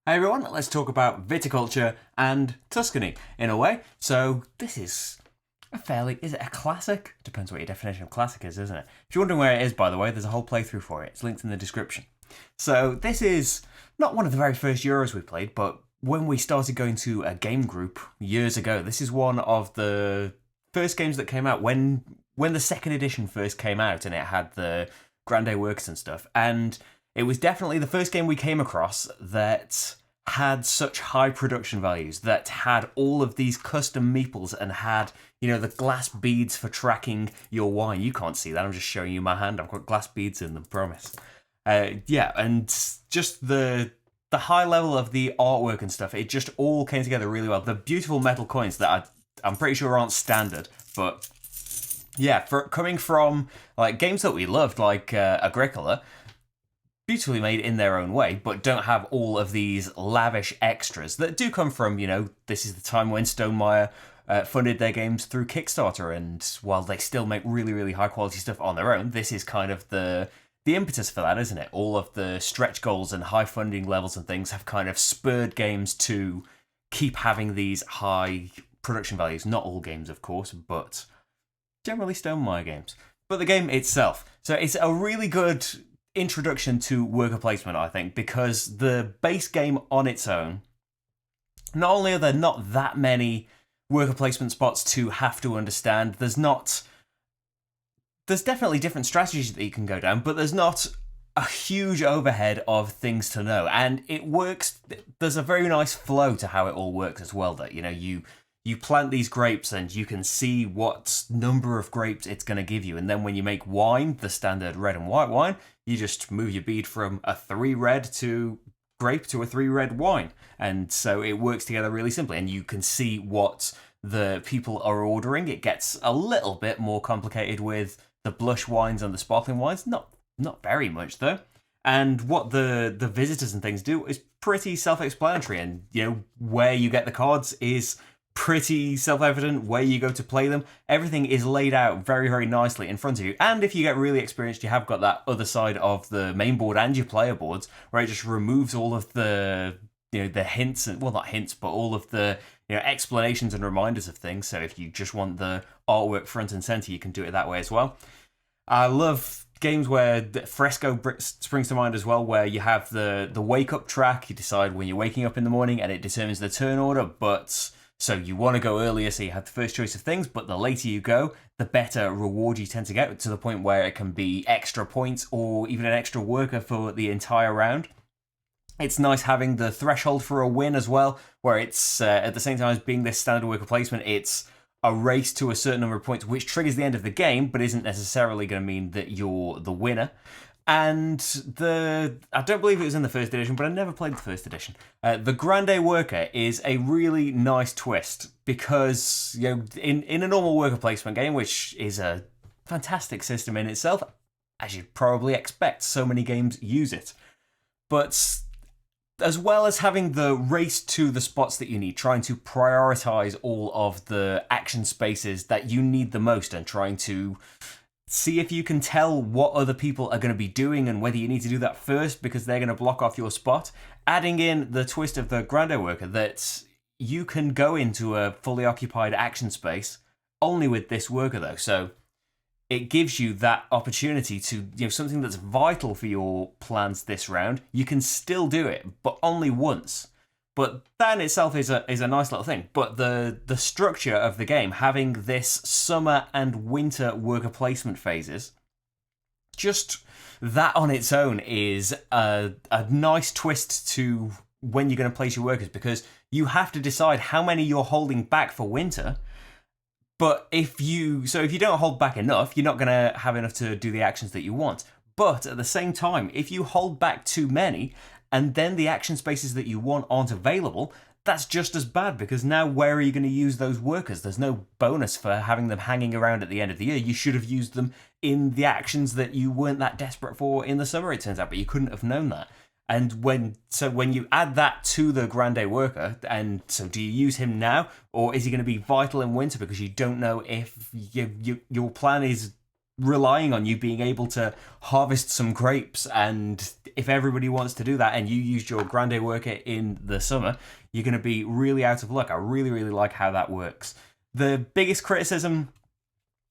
Hey everyone, let's talk about viticulture and Tuscany in a way. So this is is it a classic? Depends what your definition of classic is, isn't it? If you're wondering where it is, by the way, there's a whole playthrough for it. It's linked in the description. So this is not one of the very first Euros we played, but when we started going to a game group years ago, this is one of the first games that came out when the second edition first came out, and it had the Grande Works and stuff. And it was definitely the first game we came across that had such high production values, that had all of these custom meeples and had, the glass beads for tracking your wine. You can't see that, I'm just showing you my hand. I've got glass beads in them, promise. And just the high level of the artwork and stuff, it just all came together really well. The beautiful metal coins that I'm pretty sure aren't standard, but yeah, for coming from like games that we loved, like Agricola, beautifully made in their own way, but don't have all of these lavish extras that do come from, this is the time when Stonemaier funded their games through Kickstarter, and while they still make really, really high quality stuff on their own, this is kind of the impetus for that, isn't it? All of the stretch goals and high funding levels and things have kind of spurred games to keep having these high production values. Not all games, of course, but generally Stonemaier games. But the game itself. So it's a really good introduction to worker placement, I think, because the base game on its own, not only are there not that many worker placement spots to have to understand, there's definitely different strategies that you can go down, but there's not a huge overhead of things to know, and it works. There's a very nice flow to how it all works as well, that you plant these grapes and you can see what number of grapes it's going to give you. And then when you make wine, the standard red and white wine, you just move your bead from a 3 red to grape to a 3 red wine. And so it works together really simply. And you can see what the people are ordering. It gets a little bit more complicated with the blush wines and the sparkling wines. Not very much though. And what the visitors and things do is pretty self-explanatory. And, where you get the cards is pretty self-evident. Where you go to play them, everything is laid out very, very nicely in front of you. And if you get really experienced, you have got that other side of the main board and your player boards where it just removes all of the the hints, and well, not hints, but all of the explanations and reminders of things. So if you just want the artwork front and center, you can do it that way as well. I love games where the Fresco springs to mind as well, where you have the wake up track. You decide when you're waking up in the morning and it determines the turn order, but so you want to go earlier, so you have the first choice of things, but the later you go, the better reward you tend to get, to the point where it can be extra points or even an extra worker for the entire round. It's nice having the threshold for a win as well, where it's, at the same time as being this standard worker placement, it's a race to a certain number of points, which triggers the end of the game, but isn't necessarily going to mean that you're the winner. And I don't believe it was in the first edition, but I never played the first edition. The Grande Worker is a really nice twist because, in a normal worker placement game, which is a fantastic system in itself, as you'd probably expect, so many games use it. But as well as having the race to the spots that you need, trying to prioritize all of the action spaces that you need the most and trying to see if you can tell what other people are going to be doing and whether you need to do that first because they're going to block off your spot. Adding in the twist of the Grande Worker that you can go into a fully occupied action space only with this worker though. So it gives you that opportunity to, something that's vital for your plans this round. You can still do it, but only once. But that in itself is a nice little thing. But the structure of the game, having this summer and winter worker placement phases, just that on its own is a nice twist to when you're going to place your workers, because you have to decide how many you're holding back for winter. But if you don't hold back enough, you're not going to have enough to do the actions that you want. But at the same time, if you hold back too many, and then the action spaces that you want aren't available, that's just as bad, because now where are you going to use those workers? There's no bonus for having them hanging around at the end of the year. You should have used them in the actions that you weren't that desperate for in the summer, it turns out, but you couldn't have known that. And when you add that to the Grande Worker, and so do you use him now, or is he going to be vital in winter because you don't know if your plan is relying on you being able to harvest some grapes and if everybody wants to do that and you used your grande worker in the summer, you're going to be really out of luck. I really, really like how that works. The biggest criticism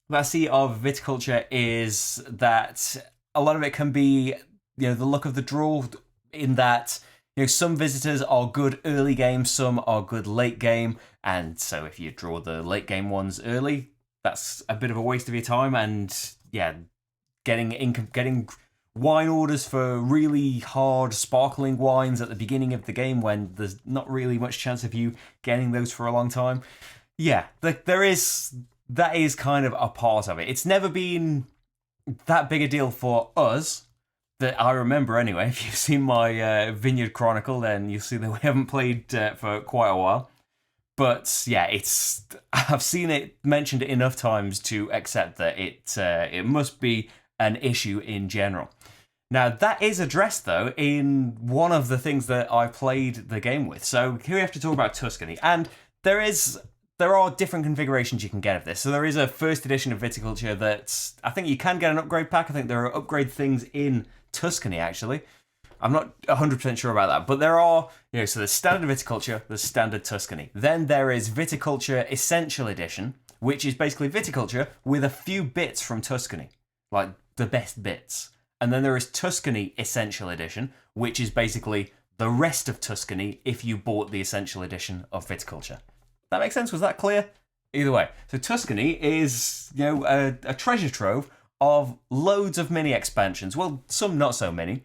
that I see of Viticulture is that a lot of it can be, the luck of the draw, in that, some visitors are good early game, some are good late game, and so if you draw the late game ones early, that's a bit of a waste of your time, and yeah, getting wine orders for really hard sparkling wines at the beginning of the game when there's not really much chance of you getting those for a long time. Yeah, that is kind of a part of it. It's never been that big a deal for us, that I remember anyway. If you've seen my Vineyard Chronicle, then you'll see that we haven't played for quite a while. But yeah, I've seen it mentioned enough times to accept that it must be an issue in general. Now, that is addressed, though, in one of the things that I played the game with. So here we have to talk about Tuscany. And there are different configurations you can get of this. So there is a first edition of Viticulture that I think you can get an upgrade pack. I think there are upgrade things in Tuscany, actually. I'm not 100% sure about that. But there are, so there's standard Viticulture, there's standard Tuscany. Then there is Viticulture Essential Edition, which is basically Viticulture with a few bits from Tuscany, like the best bits. And then there is Tuscany Essential Edition, which is basically the rest of Tuscany if you bought the Essential Edition of Viticulture. That makes sense? Was that clear? Either way. So Tuscany is, a treasure trove of loads of mini expansions. Well, some not so many.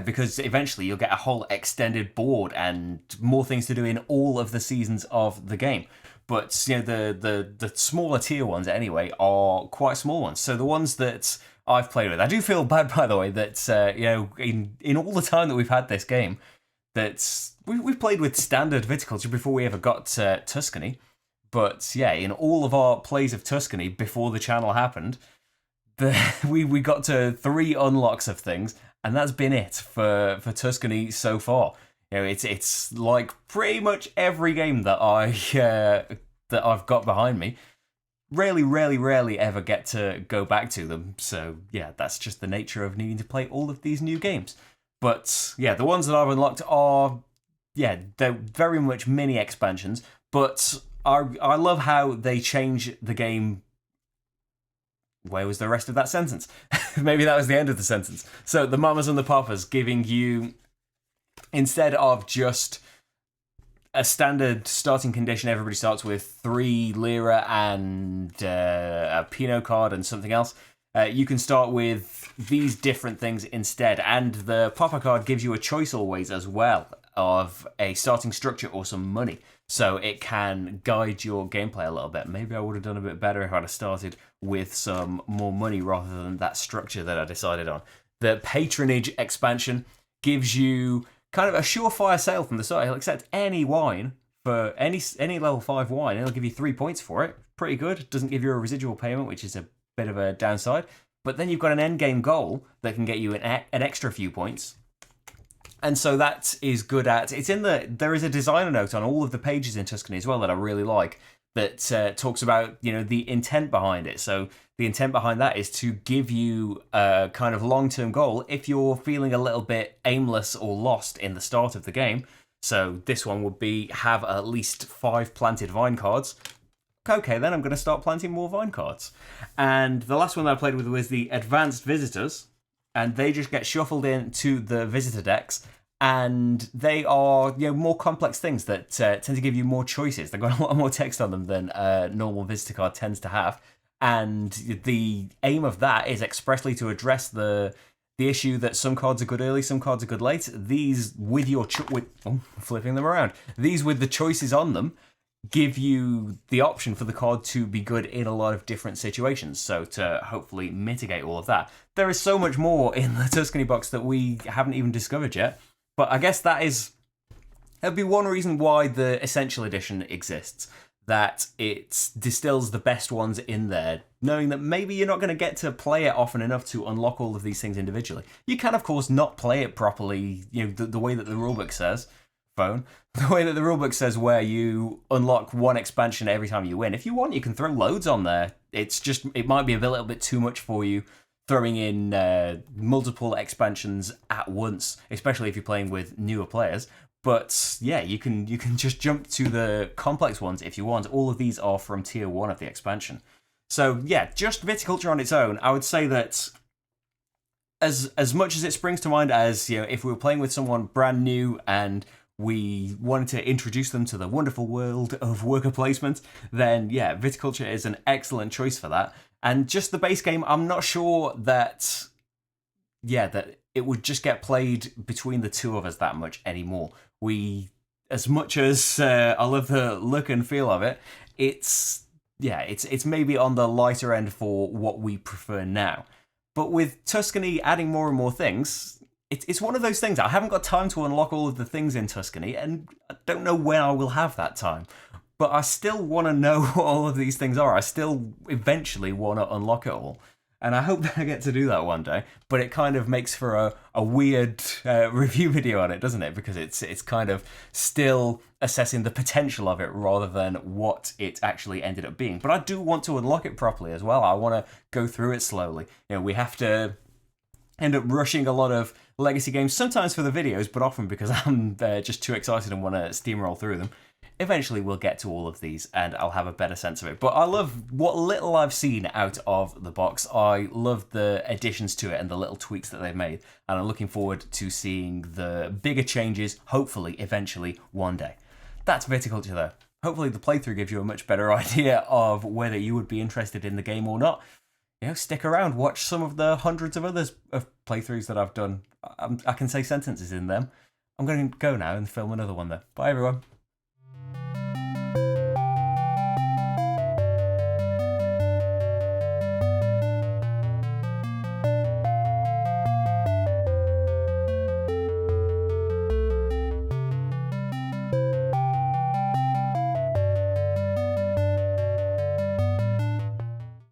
Because eventually you'll get a whole extended board and more things to do in all of the seasons of the game. But the smaller tier ones anyway are quite small ones. So the ones that I've played with, I do feel bad, by the way, that in all the time that we've had this game, that we've played with standard Viticulture before we ever got to Tuscany. But yeah, in all of our plays of Tuscany before the channel happened, we got to 3 unlocks of things, and that's been it for Tuscany so far. It's like pretty much every game that I've got behind me. Rarely ever get to go back to them. So yeah, that's just the nature of needing to play all of these new games. But yeah, the ones that I've unlocked are, they're very much mini expansions. But I love how they change the game. Where was the rest of that sentence? Maybe that was the end of the sentence. So the Mamas and the Papas giving you, instead of just a standard starting condition, everybody starts with 3 lira and a Pinot card and something else. You can start with these different things instead. And the Papa card gives you a choice always as well of a starting structure or some money. So it can guide your gameplay a little bit. Maybe I would have done a bit better if I'd have started with some more money rather than that structure that I decided on. The Patronage expansion gives you kind of a surefire sale from the start. He'll accept any wine for any level 5 wine. It'll give you 3 points for it. Pretty good. Doesn't give you a residual payment, which is a bit of a downside. But then you've got an end game goal that can get you an extra few points. And so that is good at... There is a designer note on all of the pages in Tuscany as well that I really like, that talks about, the intent behind it. So the intent behind that is to give you a kind of long-term goal if you're feeling a little bit aimless or lost in the start of the game. So this one would be have at least 5 planted vine cards. Okay, then I'm going to start planting more vine cards. And the last one that I played with was the Advanced Visitors, and they just get shuffled into the visitor decks, and they are more complex things that tend to give you more choices. They've got a lot more text on them than a normal visitor card tends to have, and the aim of that is expressly to address the issue that some cards are good early, some cards are good late. These with your flipping them around. These with the choices on them give you the option for the card to be good in a lot of different situations, so to hopefully mitigate all of that. There is so much more in the Tuscany box that we haven't even discovered yet, but I guess that'd be one reason why the Essential Edition exists, that it distills the best ones in there, knowing that maybe you're not going to get to play it often enough to unlock all of these things individually. You can, of course, not play it properly, the way that the rulebook says, the way that the rulebook says, where you unlock one expansion every time you win. If you want, you can throw loads on there. It's just, it might be a little bit too much for you throwing in multiple expansions at once, especially if you're playing with newer players. But yeah, you can just jump to the complex ones if you want. All of these are from tier 1 of the expansion. So yeah, just Viticulture on its own, I would say that as much as it springs to mind as, you know, if we were playing with someone brand new and we wanted to introduce them to the wonderful world of worker placement, then yeah, Viticulture is an excellent choice for that. And just the base game, I'm not sure that it would just get played between the two of us that much anymore. As much as I love the look and feel of it, it's maybe on the lighter end for what we prefer now. But with Tuscany adding more and more things, it's one of those things. I haven't got time to unlock all of the things in Tuscany, and I don't know when I will have that time. But I still want to know what all of these things are. I still eventually want to unlock it all. And I hope that I get to do that one day. But it kind of makes for a weird review video on it, doesn't it? Because it's kind of still assessing the potential of it rather than what it actually ended up being. But I do want to unlock it properly as well. I want to go through it slowly. You know, we have to end up rushing a lot of legacy games, sometimes for the videos, but often because I'm just too excited and want to steamroll through them. Eventually we'll get to all of these and I'll have a better sense of it. But I love what little I've seen out of the box. I love the additions to it and the little tweaks that they've made. And I'm looking forward to seeing the bigger changes, hopefully, eventually, one day. That's Viticulture though. Hopefully the playthrough gives you a much better idea of whether you would be interested in the game or not. You know, stick around, watch some of the hundreds of others of playthroughs that I've done. I can say sentences in them. I'm going to go now and film another one though. Bye everyone.